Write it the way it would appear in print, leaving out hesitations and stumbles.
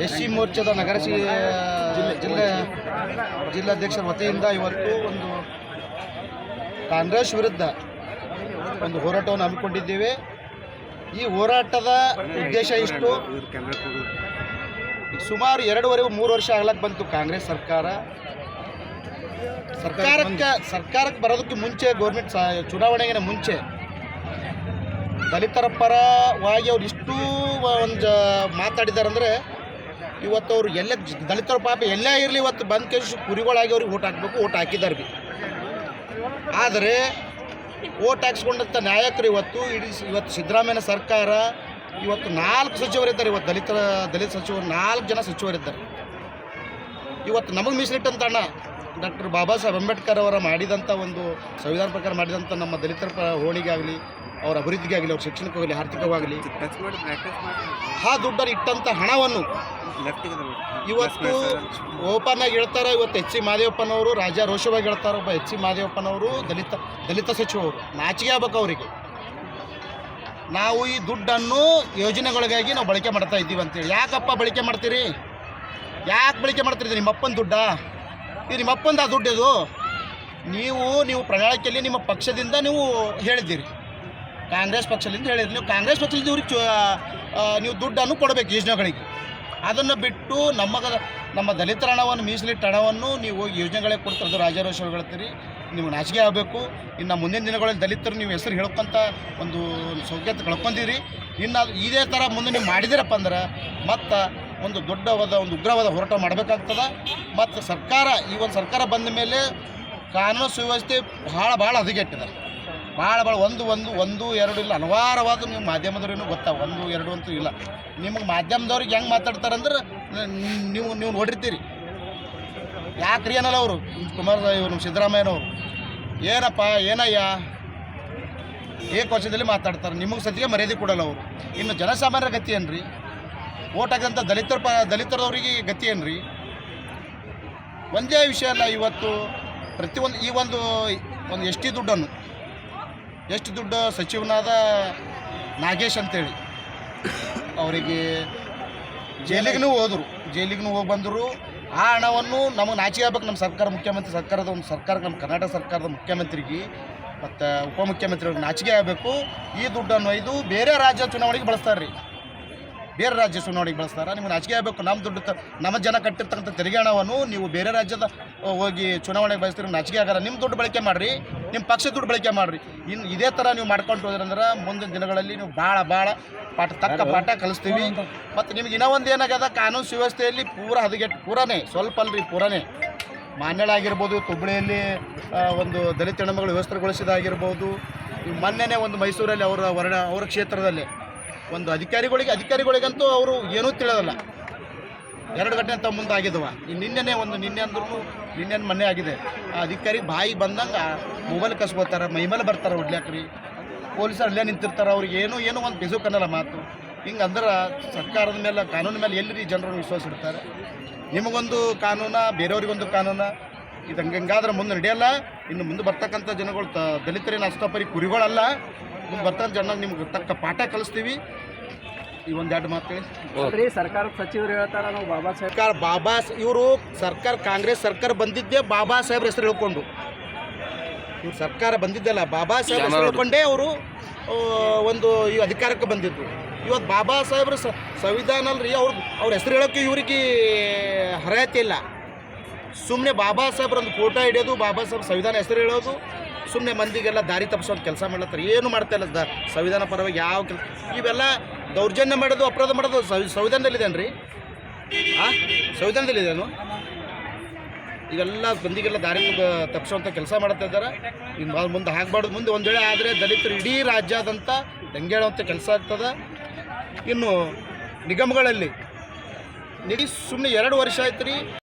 S C ಮೋರ್ಚಾದ ನಗರ ಜಿಲ್ಲಾಧ್ಯಕ್ಷರ ವತಿಯಿಂದ ಇವತ್ತು ಒಂದು ಕಾಂಗ್ರೆಸ್ ವಿರುದ್ಧ ಒಂದು ಹೋರಾಟವನ್ನು ಹಮ್ಮಿಕೊಂಡಿದ್ದೇವೆ. ಈ ಹೋರಾಟದ ಉದ್ದೇಶ ಇಷ್ಟು, ಸುಮಾರು 2.5-3 ವರ್ಷ ಆಗ್ಲಕ್ಕೆ ಬಂತು ಕಾಂಗ್ರೆಸ್ ಸರ್ಕಾರಕ್ಕೆ ಬರೋದಕ್ಕೆ ಮುಂಚೆ, ಗೌರ್ಮೆಂಟ್ ಚುನಾವಣೆಗೆ ಮುಂಚೆ ದಲಿತರ ಪರವಾಗಿ ಅವ್ರು ಇಷ್ಟು ಒಂದು ಮಾತಾಡಿದ್ದಾರೆ ಅಂದರೆ, ಇವತ್ತು ಅವರು ಎಲ್ಲೇ ದಲಿತರ ಪಾಪ ಎಲ್ಲೇ ಇರಲಿ ಇವತ್ತು ಬಂದು ಕೇಳಿ ಕುರಿಗಳಾಗಿ ಅವ್ರಿಗೆ ಓಟ್ ಹಾಕಬೇಕು, ಓಟ್ ಹಾಕಿದ್ದಾರೆ ಬಿ. ಆದರೆ ಓಟ್ ಹಾಕ್ಸ್ಕೊಂಡಂಥ ನಾಯಕರು ಇವತ್ತು ಸಿದ್ದರಾಮಯ್ಯ ಸರ್ಕಾರ ಇವತ್ತು 4 ಸಚಿವರಿದ್ದಾರೆ. ಇವತ್ತು ದಲಿತ ಸಚಿವರು 4 ಜನ ಸಚಿವರಿದ್ದಾರೆ. ಇವತ್ತು ನಮಗೆ ಮೀಸಲಿಟ್ಟಂತ ಅಣ್ಣ ಡಾಕ್ಟರ್ ಬಾಬಾ ಸಾಹೇಬ್ ಅಂಬೇಡ್ಕರ್ ಅವರ ಮಾಡಿದಂಥ ಒಂದು ಸಂವಿಧಾನ ಪ್ರಕಾರ ಮಾಡಿದಂಥ ನಮ್ಮ ದಲಿತರ ಹೋಣಿಗಾಗಲಿ, ಅವರ ಅಭಿವೃದ್ಧಿಗಾಗಲಿ, ಅವ್ರ ಶಿಕ್ಷಣಕ್ಕಾಗಲಿ, ಆರ್ಥಿಕವಾಗಲಿ ಆ ದುಡ್ಡನ್ನು ಇಟ್ಟಂಥ ಹಣವನ್ನು ಇವತ್ತು ಓಪನ್ ಆಗಿ ಹೇಳ್ತಾರೆ. ಇವತ್ತು ಎಚ್ ಸಿ ಮಹದೇವಪ್ಪನವರು ರಾಜಾರೋಷವಾಗಿ ಹೇಳ್ತಾರೆ. ಒಬ್ಬ ಎಚ್ ಸಿ ಮಹದೇವಪ್ಪನವರು ದಲಿತ ಸಚಿವರು, ನಾಚಿಕೆ ಆಗ್ಬೇಕು ಅವರಿಗೆ. ನಾವು ಈ ದುಡ್ಡನ್ನು ಯೋಜನೆಗಳಿಗಾಗಿ ನಾವು ಬಳಕೆ ಮಾಡ್ತಾ ಇದ್ದೀವಿ ಅಂತೇಳಿ. ಯಾಕಪ್ಪ ಬಳಕೆ ಮಾಡ್ತೀರಿ? ಯಾಕೆ ಬಳಕೆ ಮಾಡ್ತೀರಿ? ನಿಮ್ಮಪ್ಪನ ದುಡ್ಡಾ? ಇದು ನಿಮ್ಮಪ್ಪಂದು ಆ ದುಡ್ಡು. ಇದು ನೀವು ಪ್ರಣಾಳಿಕೆಯಲ್ಲಿ ನಿಮ್ಮ ಪಕ್ಷದಿಂದ ನೀವು ಹೇಳಿದ್ದೀರಿ, ಕಾಂಗ್ರೆಸ್ ಪಕ್ಷದಿಂದ ಹೇಳಿದ್ರಿ. ನೀವು ಕಾಂಗ್ರೆಸ್ ಪಕ್ಷದಿಂದ ಇವ್ರಿಗೆ ನೀವು ದುಡ್ಡನ್ನು ಕೊಡಬೇಕು ಯೋಜನೆಗಳಿಗೆ. ಅದನ್ನು ಬಿಟ್ಟು ನಮ್ಮ ದಲಿತರ ಹಣವನ್ನು, ಮೀಸಲಿಟ್ಟ ಹಣವನ್ನು ನೀವು ಹೋಗಿ ಯೋಜನೆಗಳಿಗೆ ಕೊಡ್ತಾರೆ, ಅದು ರಾಜಾರೋಷ ಹೇಳ್ತೀರಿ. ನೀವು ನಾಚಿಕೆ ಆಗಬೇಕು. ಇನ್ನು ಮುಂದಿನ ದಿನಗಳಲ್ಲಿ ದಲಿತರು ನೀವು ಹೆಸರು ಹೇಳ್ಕೊಂತ ಒಂದು ಸೌಖ್ಯತೆ ಕಳ್ಕೊಂಡಿರಿ. ಇನ್ನು ಇದೇ ಥರ ಮುಂದೆ ನೀವು ಮಾಡಿದಿರಪ್ಪ ಅಂದ್ರೆ ಮತ್ತು ಒಂದು ದೊಡ್ಡವಾದ ಒಂದು ಉಗ್ರವಾದ ಹೋರಾಟ ಮಾಡಬೇಕಾಗ್ತದೆ. ಮತ್ತು ಈ ಒಂದು ಸರ್ಕಾರ ಬಂದ ಮೇಲೆ ಕಾನೂನು ಸುವ್ಯವಸ್ಥೆ ಭಾಳ ಹದಗೆಟ್ಟಿದೆ. ಭಾಳ ಒಂದು ಎರಡು ಇಲ್ಲ, ಹಲವಾರವಾದ ನೀವು ಮಾಧ್ಯಮದವ್ರೇನು ಗೊತ್ತಾವ, 1-2 ಅಂತೂ ಇಲ್ಲ. ನಿಮಗೆ ಮಾಧ್ಯಮದವ್ರಿಗೆ ಹೆಂಗೆ ಮಾತಾಡ್ತಾರಂದ್ರೆ ನೀವು ನೋಡಿರ್ತೀರಿ. ಯಾಕ್ರಿ ಏನಲ್ಲ ಅವರು ಇವರು ಸಿದ್ದರಾಮಯ್ಯನವರು ಏನಪ್ಪ ಏನಯ್ಯ ಏಕವಚನದಲ್ಲಿ ಮಾತಾಡ್ತಾರೆ. ನಿಮಗೆ ಸತಿಗೆ ಮರ್ಯಾದೆ ಕೊಡಲ್ಲ ಅವರು. ಇನ್ನು ಜನಸಾಮಾನ್ಯರ ಗತಿ ಏನ್ರಿ? ಓಟ್ ಹಾಕಿದಂಥ ದಲಿತರವರಿಗೆ ಗತಿ ಏನ್ರಿ? ಒಂದೇ ವಿಷಯ ಅಲ್ಲ. ಇವತ್ತು ಪ್ರತಿಯೊಂದು ಈ ಒಂದು ಎಷ್ಟು ದುಡ್ಡು ಸಚಿವನಾದ ನಾಗೇಶ್ ಅಂತೇಳಿ ಅವರಿಗೆ ಜೈಲಿಗೂ ಹೋಗಿ ಬಂದರು. ಆ ಹಣವನ್ನು ನಮಗೆ ನಾಚಿಕೆ ಆಗ್ಬೇಕು. ನಮ್ಮ ಸರ್ಕಾರ ನಮ್ಮ ಕರ್ನಾಟಕ ಸರ್ಕಾರದ ಮುಖ್ಯಮಂತ್ರಿಗೆ ಮತ್ತು ಉಪಮುಖ್ಯಮಂತ್ರಿಗಳಿಗೆ ನಾಚಿಕೆ ಆಗಬೇಕು. ಈ ದುಡ್ಡನ್ನು ಇದು ಬೇರೆ ರಾಜ್ಯ ಚುನಾವಣೆಗೆ ಬಳಸ್ತಾರೆ. ನಿಮಗೆ ನಾಚಿಕೆ ಆಗಬೇಕು. ನಮ್ಮ ದುಡ್ಡು ನಮ್ಮ ಜನ ಕಟ್ಟಿರ್ತಕ್ಕಂಥ ತೆರಿಗೆ ಹಣವನ್ನು ನೀವು ಬೇರೆ ರಾಜ್ಯದ ಹೋಗಿ ಚುನಾವಣೆಗೆ ಬಳಸ್ತೀರಿ, ನಾಚಿಕೆ ಆಗಲ್ಲ. ನಿಮ್ಮ ದುಡ್ಡು ಬಳಕೆ ಮಾಡಿರಿ, ನಿಮ್ಮ ಪಕ್ಷದ ದುಡ್ಡು ಬಳಕೆ ಮಾಡಿರಿ. ಇನ್ನು ಇದೇ ಥರ ನೀವು ಮಾಡ್ಕೊಂಡು ಹೋದ್ರಂದ್ರೆ ಮುಂದಿನ ದಿನಗಳಲ್ಲಿ ನೀವು ಭಾಳ ಪಾಠ ಕಲಿಸ್ತೀವಿ. ಮತ್ತು ನಿಮ್ಗೆ ಇನ್ನೂ ಒಂದು ಏನಾಗ್ಯದ, ಕಾನೂನು ಸುವ್ಯವಸ್ಥೆಯಲ್ಲಿ ಪೂರಾನೇ ಸ್ವಲ್ಪ ಅಲ್ರಿ, ಪೂರಾನೇ ಮಾನ್ಯಳಾಗಿರ್ಬೋದು. ಹುಬ್ಬಳ್ಳಿಯಲ್ಲಿ ಒಂದು ದಲಿತ ಹೆಣ್ಣುಮಗಳು ವ್ಯವಸ್ಥೆಗೊಳಿಸಿದಾಗಿರ್ಬೋದು. ಮೊನ್ನೆನೇ ಒಂದು ಮೈಸೂರಲ್ಲಿ ಅವರ ಕ್ಷೇತ್ರದಲ್ಲಿ ಒಂದು ಅಧಿಕಾರಿಗಳಿಗಂತೂ ಅವರು ಏನೂ ತಿಳಿಯೋದಲ್ಲ. 2 ಘಟನೆ ತಮ್ಮ ಮುಂದೆ ಆಗಿದ್ದವ. ನಿನ್ನೆ ಮೊನ್ನೆ ಆಗಿದೆ. ಆ ಅಧಿಕಾರಿ ಬಾಯಿ ಬಂದಂಗೆ ಮೊಬೈಲ್ ಕಸ್ಕೋತಾರೆ, ಮೈಮೇಲೆ ಬರ್ತಾರೆ ಹೊಡ್ಲಾಕ್ರಿ. ಪೊಲೀಸರು ಅಲ್ಲೇ ನಿಂತಿರ್ತಾರೆ. ಅವ್ರಿಗೆ ಏನೂ ಒಂದು ಬೆಸು ಕನ್ನಲ್ಲ ಮಾತು. ಹಿಂಗೆ ಅಂದ್ರೆ ಸರ್ಕಾರದ ಮೇಲೆ, ಕಾನೂನಿನ ಮೇಲೆ ಎಲ್ಲಿ ಜನರನ್ನು ವಿಶ್ವಾಸ ಇಡ್ತಾರೆ? ನಿಮಗೊಂದು ಕಾನೂನು, ಬೇರೆಯವ್ರಿಗೊಂದು ಕಾನೂನು. ಇದು ಹಂಗಾದ್ರೆ ಮುಂದೆ ನಡೆಯಲ್ಲ. ಇನ್ನು ಮುಂದೆ ಬರ್ತಕ್ಕಂಥ ಜನಗಳು ದಲಿತರೇನು ಅಷ್ಟಪರಿ ಕುರಿಗಳಲ್ಲ. ಮುಂದೆ ಬರ್ತಕ್ಕಂಥ ಜನ ನಿಮ್ಗೆ ತಕ್ಕ ಪಾಠ ಕಲಿಸ್ತೀವಿ. ಈ 1-2 ಮಾತು ಹೇಳಿ. ಸರ್ಕಾರದ ಸಚಿವರು ಹೇಳ್ತಾರೆ ನಾವು ಇವರು ಕಾಂಗ್ರೆಸ್ ಸರ್ಕಾರ ಬಂದಿದ್ದೇ ಬಾಬಾ ಸಾಹೇಬ್ರ ಹೆಸರು ಹೇಳ್ಕೊಂಡು. ಇವ್ರು ಸರ್ಕಾರ ಬಂದಿದ್ದಲ್ಲ, ಬಾಬಾ ಸಾಹೇಬ್ ಹೆಸರು ಹೇಳ್ಕೊಂಡೇ ಅವರು ಒಂದು ಈ ಅಧಿಕಾರಕ್ಕೆ ಬಂದಿದ್ದು. ಇವತ್ತು ಬಾಬಾ ಸಾಹೇಬ್ರ ಸಂವಿಧಾನ ಅಲ್ರಿ, ಅವ್ರ ಹೆಸರು ಹೇಳೋಕ್ಕೆ ಇವರಿಗೆ ಅರ್ಹತೆ ಇಲ್ಲ. ಸುಮ್ಮನೆ ಬಾಬಾ ಸಾಹೇಬ್ರ ಒಂದು ಫೋಟೋ ಹಿಡಿಯೋದು, ಬಾಬಾ ಸಾಹೇಬ್ ಸಂವಿಧಾನ ಹೆಸರು ಹೇಳೋದು, ಸುಮ್ಮನೆ ಮಂದಿಗೆಲ್ಲ ದಾರಿ ತಪ್ಪಿಸೋದು ಕೆಲಸ ಮಾಡ್ಲತ್ತಾರೆ. ಏನು ಮಾಡ್ತಾಯಿಲ್ಲ ಸಂವಿಧಾನ ಪರವಾಗಿ ಯಾವ ಕೆಲಸ. ಇವೆಲ್ಲ ದೌರ್ಜನ್ಯ ಮಾಡೋದು, ಅಪರಾಧ ಮಾಡೋದು ಸಂವಿಧಾನದಲ್ಲಿದೇನು? ಸಂವಿಧಾನದಲ್ಲಿದೇನು? ಇವೆಲ್ಲ ಮಂದಿಗೆಲ್ಲ ದಾರಿ ತಪ್ಪಿಸೋಂಥ ಕೆಲಸ ಮಾಡ್ತಾ ಇದ್ದಾರೆ. ಇನ್ನು ಮುಂದೆ ಆಗಬಾರ್ದು. ಮುಂದೆ ಒಂದು ವೇಳೆ ಆದರೆ ದಲಿತರು ಇಡೀ ರಾಜ್ಯಾದ್ಯಂತ ದಂಗೇಳುವಂಥ ಕೆಲಸ ಆಗ್ತದೆ. ಇನ್ನು ನಿಗಮಗಳಲ್ಲಿ ಸುಮ್ಮನೆ 2 ವರ್ಷ ಆಯ್ತು ರೀ.